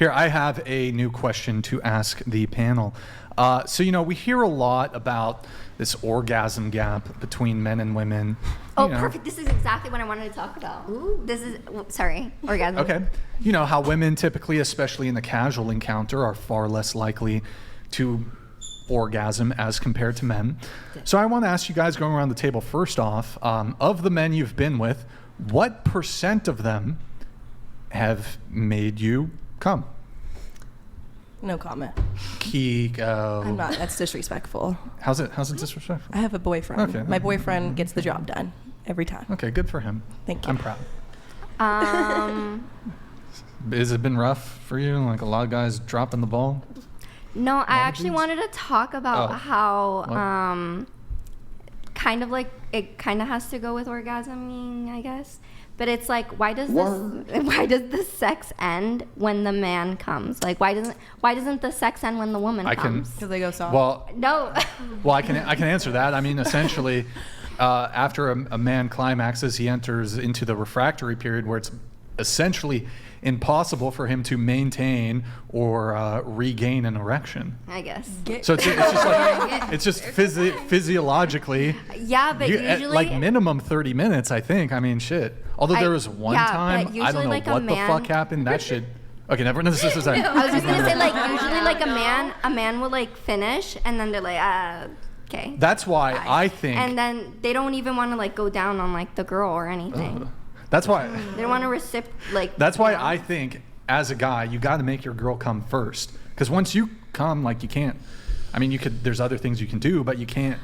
Here, I have a new question to ask the panel. So, we hear a lot about this orgasm gap between men and women. Oh, perfect. This is exactly what I wanted to talk about. Ooh. Sorry, orgasm. Okay. How women typically, especially in the casual encounter, are far less likely to orgasm as compared to men. So I want to ask you guys, going around the table, first off, of the men you've been with, what % of them have made you come? No comment. Kiko. I'm not. That's disrespectful. How's it disrespectful? I have a boyfriend. Okay. My boyfriend gets the job done every time. Okay, good for him. Thank you. I'm proud. Um, Has it been rough for you? Like a lot of guys dropping the ball? No, I actually wanted to talk about how kind of like it kind of has to go with orgasming, I guess. But it's like, why does the sex end when the man comes? Like, why doesn't the sex end when the woman comes? Because they go soft. Well, No. well, I can answer that. I mean, essentially, after a man climaxes, he enters into the refractory period where it's essentially impossible for him to maintain or regain an erection. I guess. So it's just like physiologically. Yeah, but usually like minimum 30 minutes, I think. I mean, shit. Although there was one time, I don't know like what the fuck happened. That shit. Okay, never. This is. I was just gonna say, like, usually, like a man will like finish, and then they're like, okay. That's why I think. And then they don't even want to like go down on like the girl or anything. That's why. They don't want to reciprocate. That's why I think, as a guy, you got to make your girl come first. Because once you come, like, you can't. I mean, you could. There's other things you can do, but you can't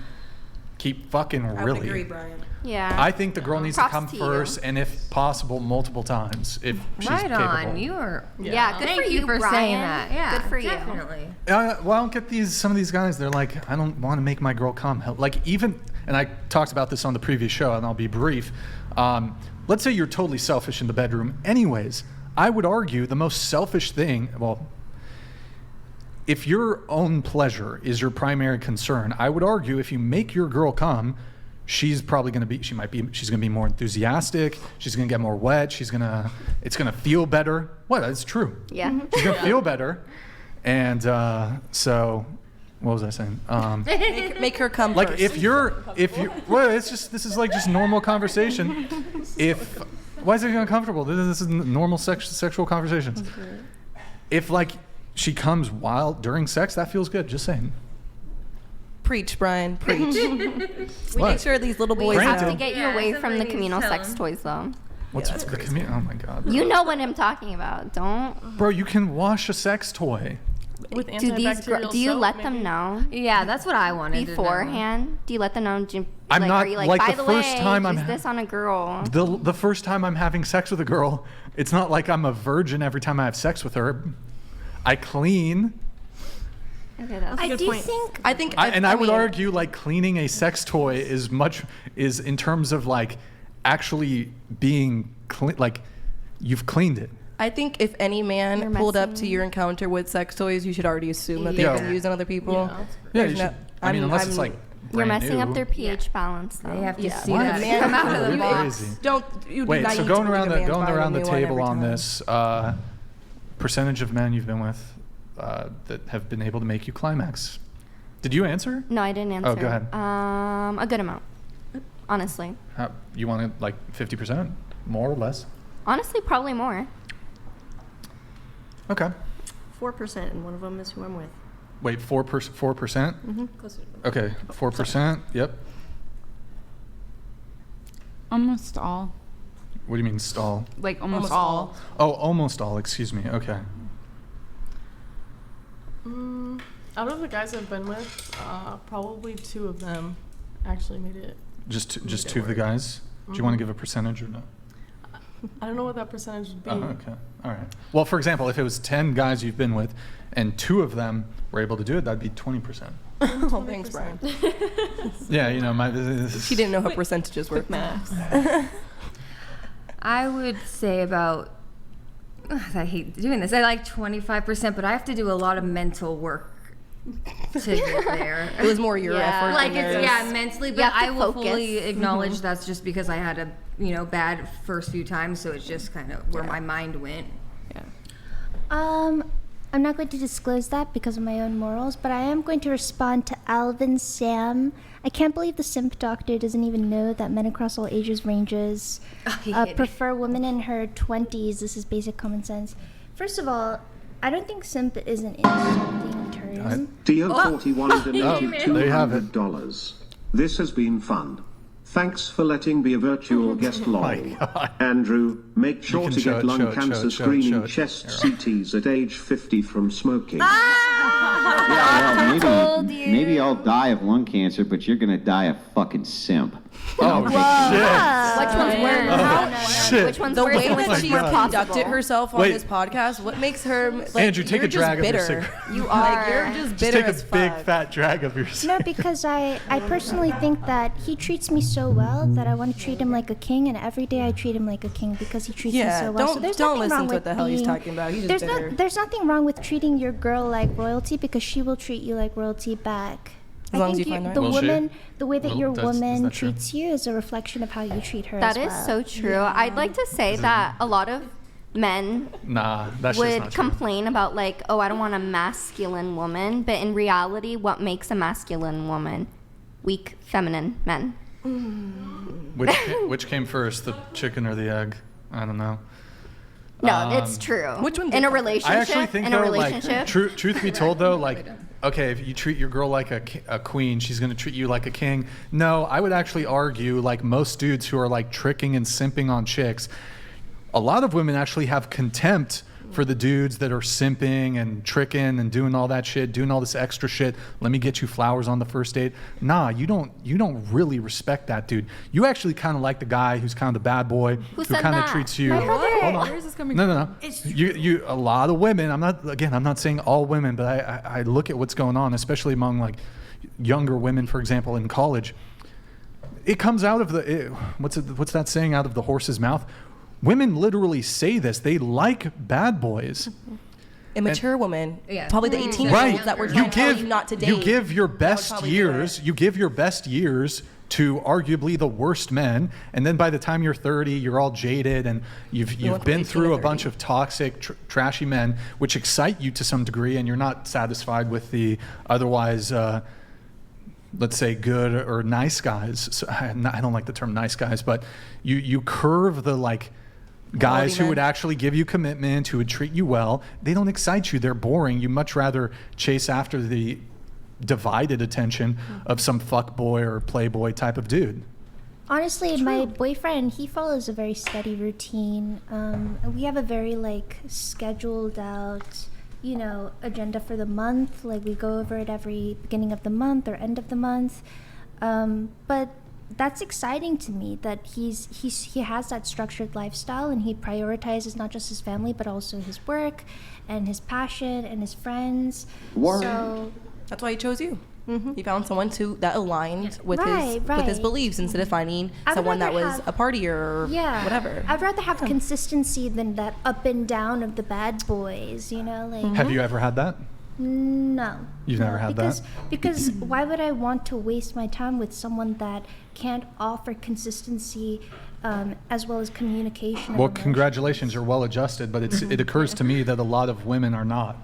keep fucking really. I would agree, Brian. Yeah. I think the girl needs to Props come to first, you. and if possible, multiple times if she's Right capable. on. You are. Yeah. Good Thank for you for Brian. saying that. Yeah. Good for you. Definitely. Well, I don't get some of these guys. They're like, I don't want to make my girl come. Like even, and I talked about this on the previous show, and I'll be brief. Let's say you're totally selfish in the bedroom. Anyways, I would argue the most selfish thing. Well, if your own pleasure is your primary concern, I would argue if you make your girl come, she's probably going to be. She's going to be more enthusiastic. She's going to get more wet. It's going to feel better. What? It's true. Yeah. She's going to feel better. And so, what was I saying? Make her come Like first. if you well, this is like just normal conversation. Why is it uncomfortable? This is normal sexual conversation. If like she comes while during sex, that feels good. Just saying. Preach, Brian. Preach. We What? make sure these little We boys have Granted. to get you Yeah, away from the somebody communal tell sex him. toys, though. What's the community? Oh my god. You know what I'm talking about. Don't. Bro, you can wash a sex toy. With Do antibacterial you soap, let them maybe? know Yeah, that's what I wanted to know. beforehand? Do you let them know? I'm like, not- Are you like, like, by the the first way, time use I'm- this on a girl? The first time I'm having sex with a girl, it's not like I'm a virgin every time I have sex with her. I clean. Okay, that's I good do point. think. I would argue like cleaning a sex toy is in terms of like actually being like you've cleaned it. I think if any man You're pulled up to messing- your encounter with sex toys, you should already assume that they've Yeah. been used on other people. Yeah. Yeah, There's you no- should, I mean, unless it's like You're brand messing up new. their pH balance, though. They have to Yeah. see What? that Man, come out of the you- box. Crazy. Don't you do Wait, not so need going to around bring a man buying the a new one table every on time. this, percentage of men you've been with that have been able to make you climax. Did you answer? No, I didn't answer. Oh, go ahead. A good amount, honestly. You want to like 50%, more or less? Honestly, probably more. Okay. 4%, and one of them is who I'm with. Wait, 4%? Closer. Okay, 4%. Yep. Almost all. What do you mean stall? Like almost all. Oh, almost all. Excuse me. Okay. Out of the guys I've been with, probably 2 of them actually made it. Just it two of the work. guys. Do you want to give a percentage or no? I don't know what that percentage would be. Oh, okay. All right. Well, for example, if it was 10 guys you've been with, and 2 of them were able to do it, that'd be 20%. Oh, thanks, Brian. Yeah, you know, She didn't know how percentages work. I would say about. I hate doing this. I like 25%, but I have to do a lot of mental work to get there. It was more your Yeah. effort. Like than it's theirs. mentally, You but have to I will focus. fully acknowledge that's just because I had a bad first few times, so it's just kind of where my mind went. I'm not going to disclose that because of my own morals, but I am going to respond to Alvin Sam. I can't believe the simp doctor doesn't even know that men across all ages ranges prefer women in her 20s. This is basic common sense. First of all, I don't think simp is an insulting term. Dio41 donated there you have it. $200. This has been fun. Thanks for letting me a virtual guest lol. Andrew, make sure to get lung cancer screening chest CTs at age 50 from smoking. Yeah, well, maybe I'll die of lung cancer, but you're gonna die of fucking simp. Oh, shit. Which one's worse? Shit. Which one's The worse? way and which that one's she more conducted possible? herself on Wait. this podcast, what makes her like, Andrew, take you're a drag just of your bitter. cigarette. You are. Like, you're just Just bitter take a as big fuck. fat drag of your No, cigarette. because I personally think that he treats me so well that I want to treat him like a king, and every day I treat him like a king because he treats me Yeah, so well. So there's don't nothing listen wrong to what with the hell he's being- talking about. He's just bitter. There's nothing wrong with treating your girl like royalty because she will treat you like royalty back. As long as think you find the right the Will she? woman, the way that Well, your is woman that true? treats you is a reflection of how you treat her. That as is well. so true. I'd like to say that a lot of men Nah, that's just would not true. complain about like, oh, I don't want a masculine woman, but in reality, what makes a masculine woman? Weak, feminine men. Which came first, the chicken or the egg? I don't know. No, it's true. Which one in a did- relationship? I actually think in though, a relationship. like, truth be told though, like, okay, if you treat your girl like a queen, she's gonna treat you like a king. No, I would actually argue, like most dudes who are like tricking and simping on chicks, a lot of women actually have contempt for the dudes that are simping and tricking and doing all that shit, doing all this extra shit. Let me get you flowers on the first date. Nah, you don't really respect that dude. You actually kind of like the guy who's kind of the bad boy, who said kind of that? treats you. My brother. Hold on. Where is this coming No. You a lot of women. I'm not saying all women, but I look at what's going on, especially among like younger women, for example, in college. It comes out of what's that saying? Out of the horse's mouth. Women literally say this. They like bad boys. Immature woman, Yeah. probably the 18-year-olds Right. that were trying to tell you not to date. You give your best probably do years. it. You give your best years to arguably the worst men, and then by the time you're 30, you're all jaded and you've went from been 18 through to a bunch 30. of toxic, trashy men, which excite you to some degree, and you're not satisfied with the otherwise. Let's say good or nice guys. So I don't like the term nice guys, but you curve the like guys who men. would actually give you commitment, who would treat you well. They don't excite you. They're boring. You much rather chase after the divided attention of some fuck boy or playboy type of dude. Honestly, my boyfriend, he follows a very steady routine. We have a very like scheduled out, agenda for the month. Like we go over it every beginning of the month or end of the month. But that's exciting to me that he has that structured lifestyle and he prioritizes not just his family but also his work and his passion and his friends. Word. So That's why he chose you. He found someone that aligned with Right, with his right. beliefs instead of finding I would someone that rather was have- a partier or yeah, whatever. I'd rather have consistency than that up and down of the bad boys. Like Have you ever had that? no. You've never had that? Because why would I want to waste my time with someone that can't offer consistency as well as communication? of Well, emotion? congratulations, you're well adjusted, but it occurs to me that a lot of women are not.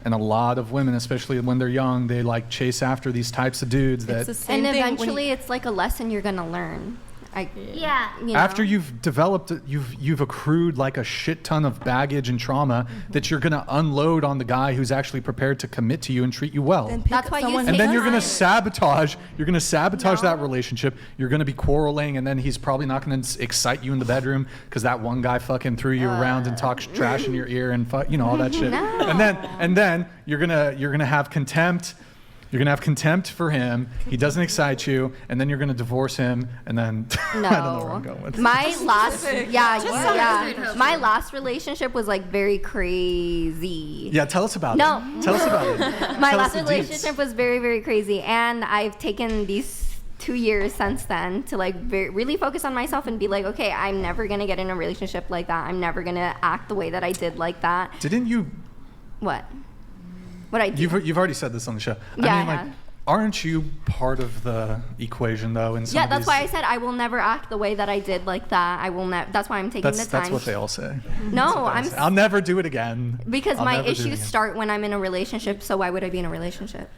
And a lot of women, especially when they're young, they like chase after these types of dudes It's the that same And thing when eventually, it's like a lesson you're gonna learn. Yeah. after you've developed, you've accrued like a shit ton of baggage and trauma that you're gonna unload on the guy who's actually prepared to commit to you and treat you well. then pick That's why you someone take And then Yes. you're gonna sabotage. You're gonna sabotage that relationship. You're gonna be quarreling, and then he's probably not gonna excite you in the bedroom because that one guy fucking threw you around and talks trash in your ear and all that shit. And then you're gonna have contempt. You're gonna have contempt for him. He doesn't excite you, and then you're gonna divorce him, and then No. I don't know where I'm going with this. My last, my last relationship was like very crazy. Yeah, tell us about No. it. Tell us about it. My Tell us last the deets. relationship was very, very crazy, and I've taken these 2 years since then to like really focus on myself and be like, okay, I'm never gonna get in a relationship like that. I'm never gonna act the way that I did like that. Didn't you? What I do? You've already said this on the show. Yeah, I mean, I like, have. Aren't you part of the equation though? In some Yeah, of that's these, why I said I will never act the way that I did like that. I will never. That's why I'm taking the time. That's what they all say. No, I'll never do it again. Because I'll my never do it issues again. start when I'm in a relationship. So why would I be in a relationship?